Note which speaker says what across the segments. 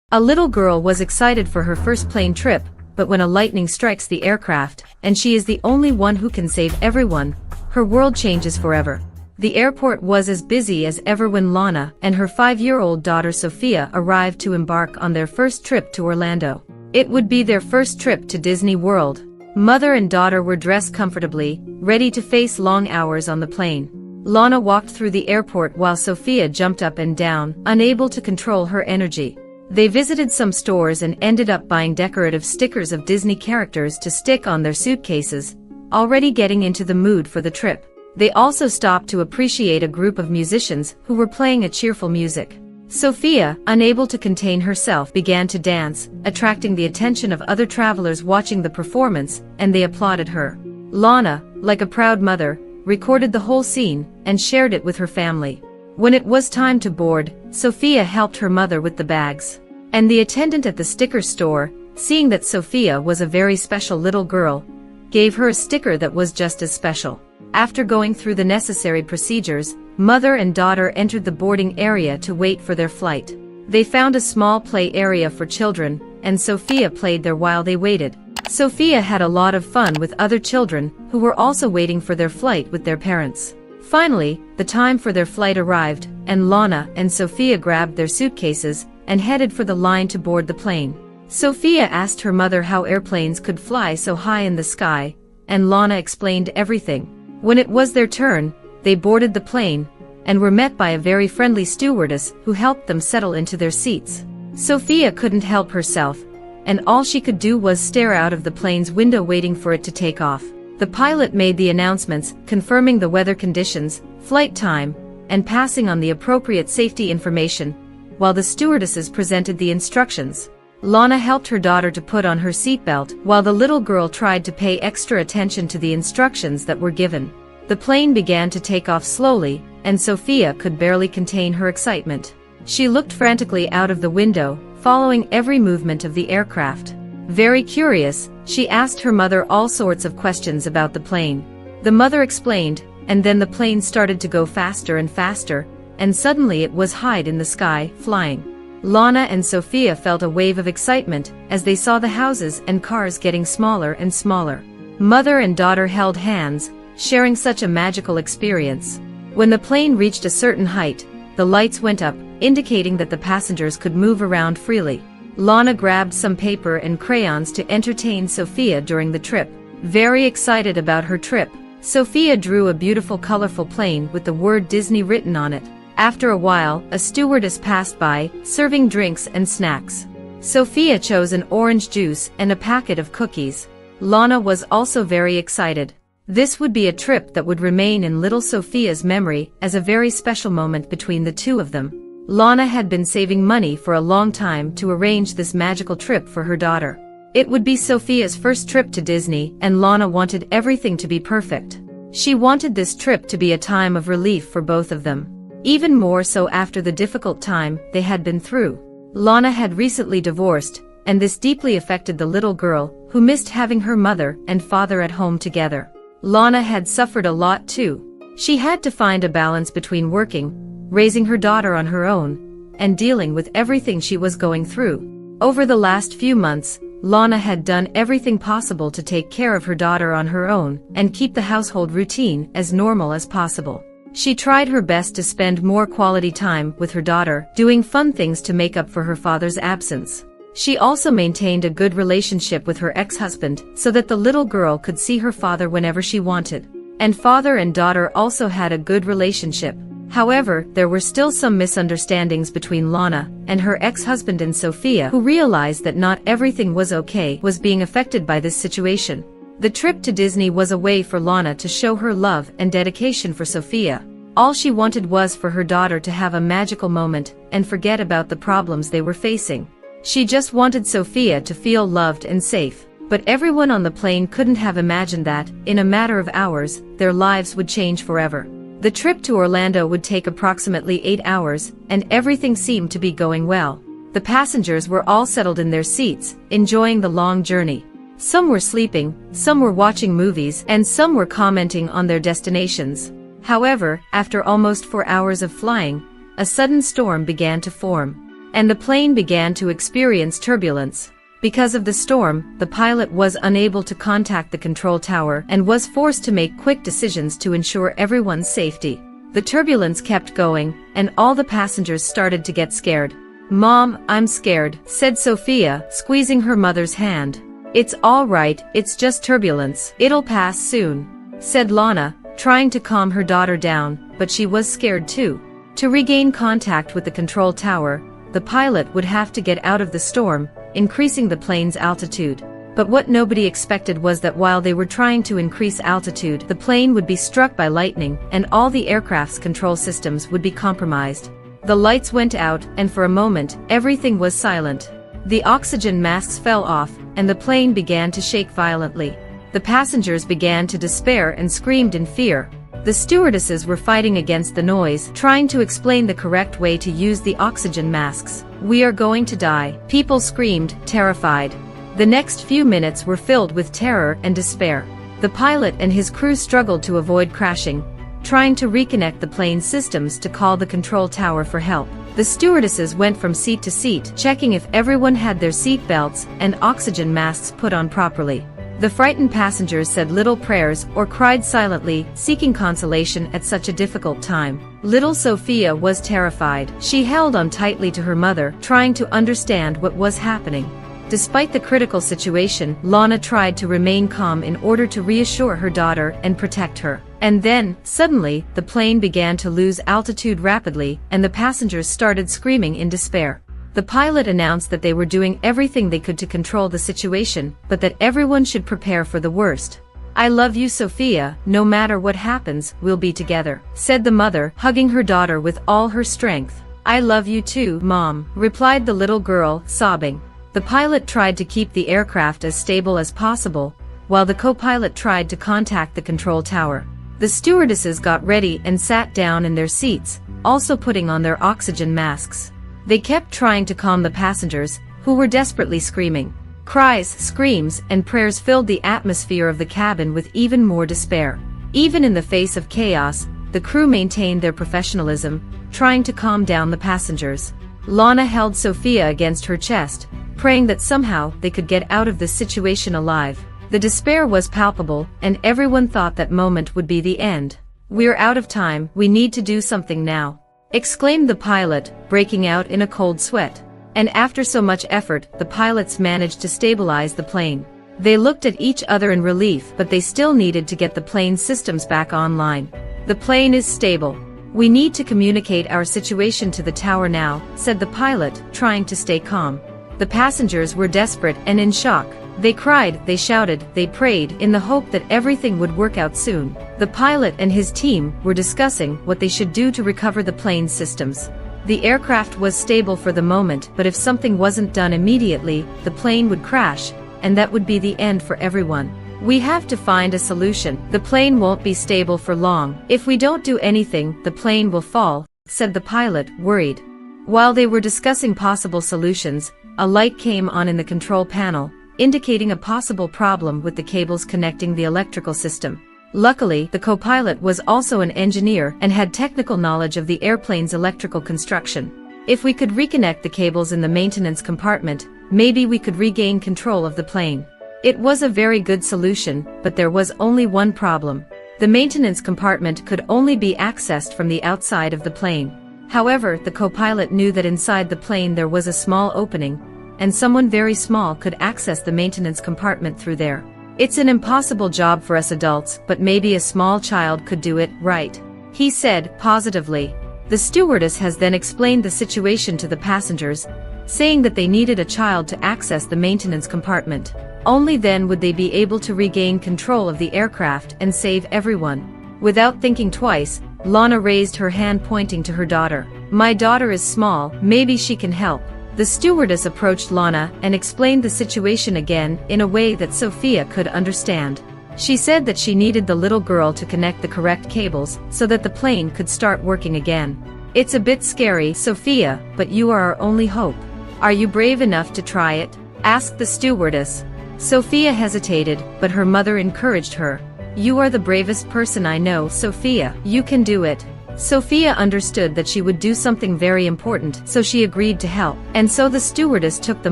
Speaker 1: A little girl was excited for her first plane trip, but when a lightning strikes the aircraft, and she is the only one who can save everyone, her world changes forever. The airport was as busy as ever when Lana and her 5-year-old daughter Sophia arrived to embark on their first trip to Orlando. It would be their first trip to Disney World. Mother and daughter were dressed comfortably, ready to face long hours on the plane. Lana walked through the airport while Sophia jumped up and down, unable to control her energy. They visited some stores and ended up buying decorative stickers of Disney characters to stick on their suitcases, already getting into the mood for the trip. They also stopped to appreciate a group of musicians who were playing a cheerful music. Sophia, unable to contain herself, began to dance, attracting the attention of other travelers watching the performance, and they applauded her. Lana, like a proud mother, recorded the whole scene and shared it with her family. When it was time to board, Sophia helped her mother with the bags. And the attendant at the sticker store, seeing that Sophia was a very special little girl, gave her a sticker that was just as special. After going through the necessary procedures, mother and daughter entered the boarding area to wait for their flight. They found a small play area for children, and Sophia played there while they waited. Sophia had a lot of fun with other children who were also waiting for their flight with their parents. Finally, the time for their flight arrived, and Lana and Sophia grabbed their suitcases and headed for the line to board the plane. Sophia asked her mother how airplanes could fly so high in the sky, and Lana explained everything. When it was their turn, they boarded the plane and were met by a very friendly stewardess who helped them settle into their seats. Sophia couldn't help herself, and all she could do was stare out of the plane's window waiting for it to take off. The pilot made the announcements, confirming the weather conditions, flight time, and passing on the appropriate safety information, while the stewardesses presented the instructions. Lana helped her daughter to put on her seatbelt, while the little girl tried to pay extra attention to the instructions that were given. The plane began to take off slowly, and Sophia could barely contain her excitement. She looked frantically out of the window, following every movement of the aircraft. Very curious, she asked her mother all sorts of questions about the plane. The mother explained, and then the plane started to go faster and faster, and suddenly it was high in the sky, flying. Lana and Sophia felt a wave of excitement as they saw the houses and cars getting smaller and smaller. Mother and daughter held hands, sharing such a magical experience. When the plane reached a certain height, the lights went up, indicating that the passengers could move around freely. Lana grabbed some paper and crayons to entertain Sophia during the trip. Very excited about her trip, Sophia drew a beautiful colorful plane with the word Disney written on it. After a while, a stewardess passed by, serving drinks and snacks. Sophia chose an orange juice and a packet of cookies. Lana was also very excited. This would be a trip that would remain in little Sophia's memory as a very special moment between the two of them. Lana had been saving money for a long time to arrange this magical trip for her daughter. It would be Sophia's first trip to Disney, and Lana wanted everything to be perfect. She wanted this trip to be a time of relief for both of them. Even more so after the difficult time they had been through. Lana had recently divorced, and this deeply affected the little girl, who missed having her mother and father at home together. Lana had suffered a lot too. She had to find a balance between working, raising her daughter on her own, and dealing with everything she was going through. Over the last few months, Lana had done everything possible to take care of her daughter on her own and keep the household routine as normal as possible. She tried her best to spend more quality time with her daughter, doing fun things to make up for her father's absence. She also maintained a good relationship with her ex-husband so that the little girl could see her father whenever she wanted. And father and daughter also had a good relationship. However, there were still some misunderstandings between Lana and her ex-husband, and Sophia, who realized that not everything was being affected by this situation. The trip to Disney was a way for Lana to show her love and dedication for Sophia. All she wanted was for her daughter to have a magical moment and forget about the problems they were facing. She just wanted Sophia to feel loved and safe. But everyone on the plane couldn't have imagined that, in a matter of hours, their lives would change forever. The trip to Orlando would take approximately 8 hours, and everything seemed to be going well. The passengers were all settled in their seats, enjoying the long journey. Some were sleeping, some were watching movies, and some were commenting on their destinations. However, after almost 4 hours of flying, a sudden storm began to form. and the plane began to experience turbulence. Because of the storm, the pilot was unable to contact the control tower and was forced to make quick decisions to ensure everyone's safety. The turbulence kept going, and all the passengers started to get scared. "Mom, I'm scared," said Sophia, squeezing her mother's hand. "It's all right, it's just turbulence. It'll pass soon," said Lana, trying to calm her daughter down, but she was scared too. To regain contact with the control tower, the pilot would have to get out of the storm, increasing the plane's altitude. But what nobody expected was that while they were trying to increase altitude, the plane would be struck by lightning, and all the aircraft's control systems would be compromised. The lights went out, and for a moment, everything was silent. The oxygen masks fell off, and the plane began to shake violently. The passengers began to despair and screamed in fear. The stewardesses were fighting against the noise, trying to explain the correct way to use the oxygen masks. "We are going to die," people screamed, terrified. The next few minutes were filled with terror and despair. The pilot and his crew struggled to avoid crashing, trying to reconnect the plane's systems to call the control tower for help. The stewardesses went from seat to seat, checking if everyone had their seat belts and oxygen masks put on properly. The frightened passengers said little prayers or cried silently, seeking consolation at such a difficult time. Little Sophia was terrified. She held on tightly to her mother, trying to understand what was happening. Despite the critical situation, Lana tried to remain calm in order to reassure her daughter and protect her. And then, suddenly, the plane began to lose altitude rapidly, and the passengers started screaming in despair. The pilot announced that they were doing everything they could to control the situation, but that everyone should prepare for the worst. "I love you, Sophia, no matter what happens, we'll be together," said the mother, hugging her daughter with all her strength. "I love you too, Mom," replied the little girl, sobbing. The pilot tried to keep the aircraft as stable as possible, while the co-pilot tried to contact the control tower. The stewardesses got ready and sat down in their seats, also putting on their oxygen masks. They kept trying to calm the passengers, who were desperately screaming. Cries, screams, and prayers filled the atmosphere of the cabin with even more despair. Even in the face of chaos, the crew maintained their professionalism, trying to calm down the passengers. Lana held Sophia against her chest, praying that somehow they could get out of this situation alive. The despair was palpable, and everyone thought that moment would be the end. "We're out of time, we need to do something now," exclaimed the pilot, breaking out in a cold sweat. And after so much effort, the pilots managed to stabilize the plane. They looked at each other in relief, but they still needed to get the plane's systems back online. "The plane is stable. We need to communicate our situation to the tower now," said the pilot, trying to stay calm. The passengers were desperate and in shock. They cried, they shouted, they prayed, in the hope that everything would work out soon. The pilot and his team were discussing what they should do to recover the plane's systems. The aircraft was stable for the moment, but if something wasn't done immediately, the plane would crash, and that would be the end for everyone. "We have to find a solution. The plane won't be stable for long. If we don't do anything, the plane will fall," said the pilot, worried. While they were discussing possible solutions, a light came on in the control panel, indicating a possible problem with the cables connecting the electrical system. Luckily, the co-pilot was also an engineer and had technical knowledge of the airplane's electrical construction. "If we could reconnect the cables in the maintenance compartment, maybe we could regain control of the plane." It was a very good solution, but there was only one problem. The maintenance compartment could only be accessed from the outside of the plane. However, the co-pilot knew that inside the plane there was a small opening, and someone very small could access the maintenance compartment through there. "It's an impossible job for us adults, but maybe a small child could do it, right?" he said, positively. The stewardess has then explained the situation to the passengers, saying that they needed a child to access the maintenance compartment. Only then would they be able to regain control of the aircraft and save everyone. Without thinking twice, Lana raised her hand pointing to her daughter. "My daughter is small, maybe she can help." The stewardess approached Lana and explained the situation again in a way that Sophia could understand. She said that she needed the little girl to connect the correct cables so that the plane could start working again. "It's a bit scary, Sophia, but you are our only hope. Are you brave enough to try it?" asked the stewardess. Sophia hesitated, but her mother encouraged her. "You are the bravest person I know, Sophia. You can do it," Sophia understood that she would do something very important, so she agreed to help. And so the stewardess took the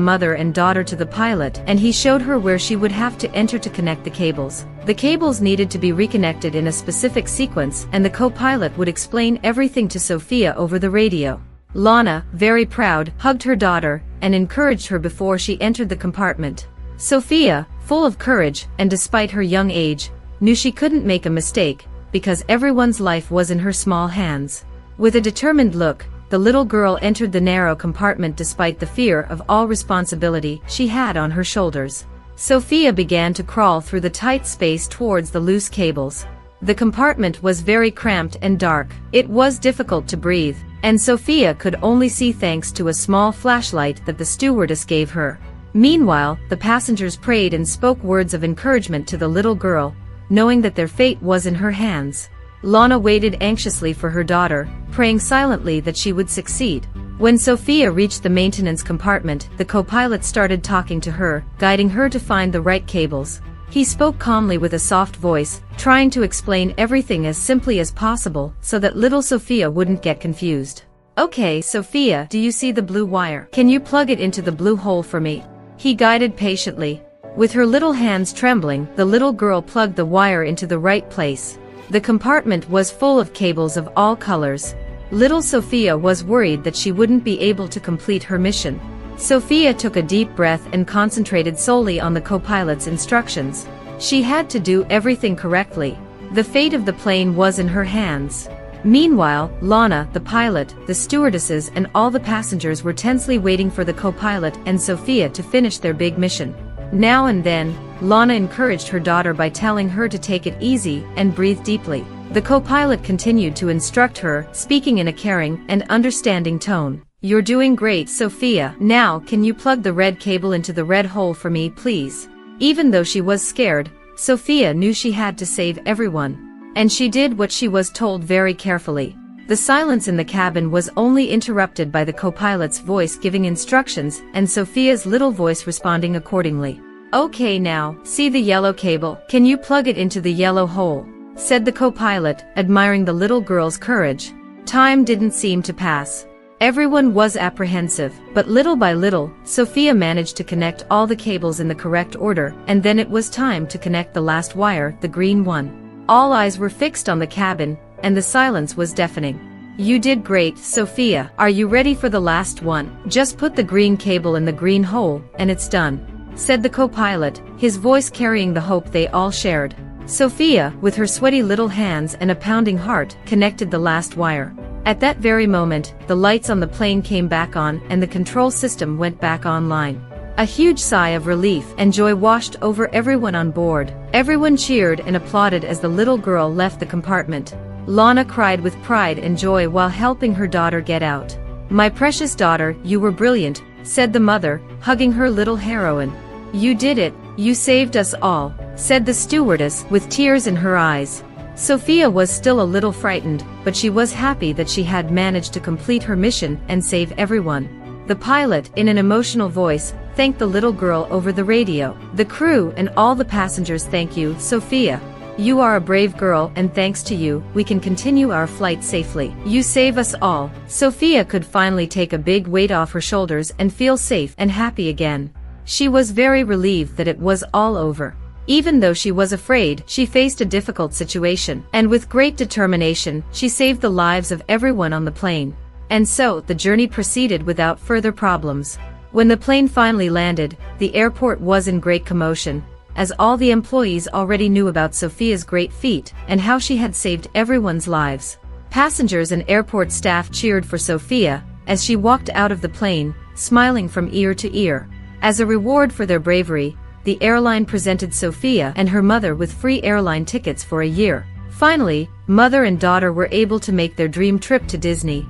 Speaker 1: mother and daughter to the pilot, and he showed her where she would have to enter to connect the cables. The cables needed to be reconnected in a specific sequence, and the co-pilot would explain everything to Sophia over the radio. Lana, very proud, hugged her daughter and encouraged her before she entered the compartment. Sophia, full of courage, and despite her young age, knew she couldn't make a mistake, because everyone's life was in her small hands. With a determined look, the little girl entered the narrow compartment despite the fear of all responsibility she had on her shoulders. Sophia began to crawl through the tight space towards the loose cables. The compartment was very cramped and dark. It was difficult to breathe, and Sophia could only see thanks to a small flashlight that the stewardess gave her. Meanwhile, the passengers prayed and spoke words of encouragement to the little girl, knowing that their fate was in her hands. Lana waited anxiously for her daughter, praying silently that she would succeed. When Sophia reached the maintenance compartment, the co-pilot started talking to her, guiding her to find the right cables. He spoke calmly with a soft voice, trying to explain everything as simply as possible so that little Sophia wouldn't get confused. "Okay, Sophia, do you see the blue wire? Can you plug it into the blue hole for me?" He guided patiently. With her little hands trembling, the little girl plugged the wire into the right place. The compartment was full of cables of all colors. Little Sophia was worried that she wouldn't be able to complete her mission. Sophia took a deep breath and concentrated solely on the co-pilot's instructions. She had to do everything correctly. The fate of the plane was in her hands. Meanwhile, Lana, the pilot, the stewardesses and all the passengers were tensely waiting for the co-pilot and Sophia to finish their big mission. Now and then, Lana encouraged her daughter by telling her to take it easy and breathe deeply. The co-pilot continued to instruct her, speaking in a caring and understanding tone. "You're doing great, Sophia. Now, can you plug the red cable into the red hole for me, please?" Even though she was scared, Sophia knew she had to save everyone. And she did what she was told very carefully. The silence in the cabin was only interrupted by the co-pilot's voice giving instructions and Sophia's little voice responding accordingly. "Okay now, see the yellow cable? Can you plug it into the yellow hole?" said the co-pilot, admiring the little girl's courage. Time didn't seem to pass. Everyone was apprehensive, but little by little, Sophia managed to connect all the cables in the correct order, and then it was time to connect the last wire, the green one. All eyes were fixed on the cabin, and the silence was deafening. "You did great, Sophia. Are you ready for the last one? Just put the green cable in the green hole, and it's done," said the co-pilot, his voice carrying the hope they all shared. Sophia, with her sweaty little hands and a pounding heart, connected the last wire. At that very moment, the lights on the plane came back on and the control system went back online. A huge sigh of relief and joy washed over everyone on board. Everyone cheered and applauded as the little girl left the compartment. Lana cried with pride and joy while helping her daughter get out. "My precious daughter, you were brilliant," said the mother, hugging her little heroine. "You did it, you saved us all," said the stewardess with tears in her eyes. Sophia was still a little frightened, but she was happy that she had managed to complete her mission and save everyone. The pilot, in an emotional voice, thanked the little girl over the radio. "The crew and all the passengers thank you, Sophia. You are a brave girl and thanks to you, we can continue our flight safely. You save us all." Sophia could finally take a big weight off her shoulders and feel safe and happy again. She was very relieved that it was all over. Even though she was afraid, she faced a difficult situation, and with great determination, she saved the lives of everyone on the plane. And so, the journey proceeded without further problems. When the plane finally landed, the airport was in great commotion, as all the employees already knew about Sophia's great feat and how she had saved everyone's lives. Passengers and airport staff cheered for Sophia as she walked out of the plane, smiling from ear to ear. As a reward for their bravery, the airline presented Sophia and her mother with free airline tickets for a year. Finally, mother and daughter were able to make their dream trip to Disney,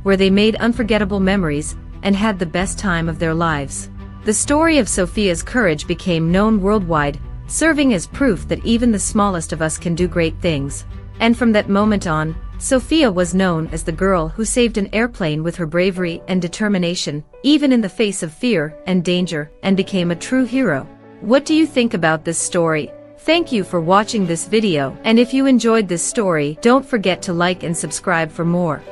Speaker 1: where they made unforgettable memories and had the best time of their lives. The story of Sophia's courage became known worldwide, serving as proof that even the smallest of us can do great things. And from that moment on, Sophia was known as the girl who saved an airplane with her bravery and determination, even in the face of fear and danger, and became a true hero. What do you think about this story? Thank you for watching this video, and if you enjoyed this story, don't forget to like and subscribe for more.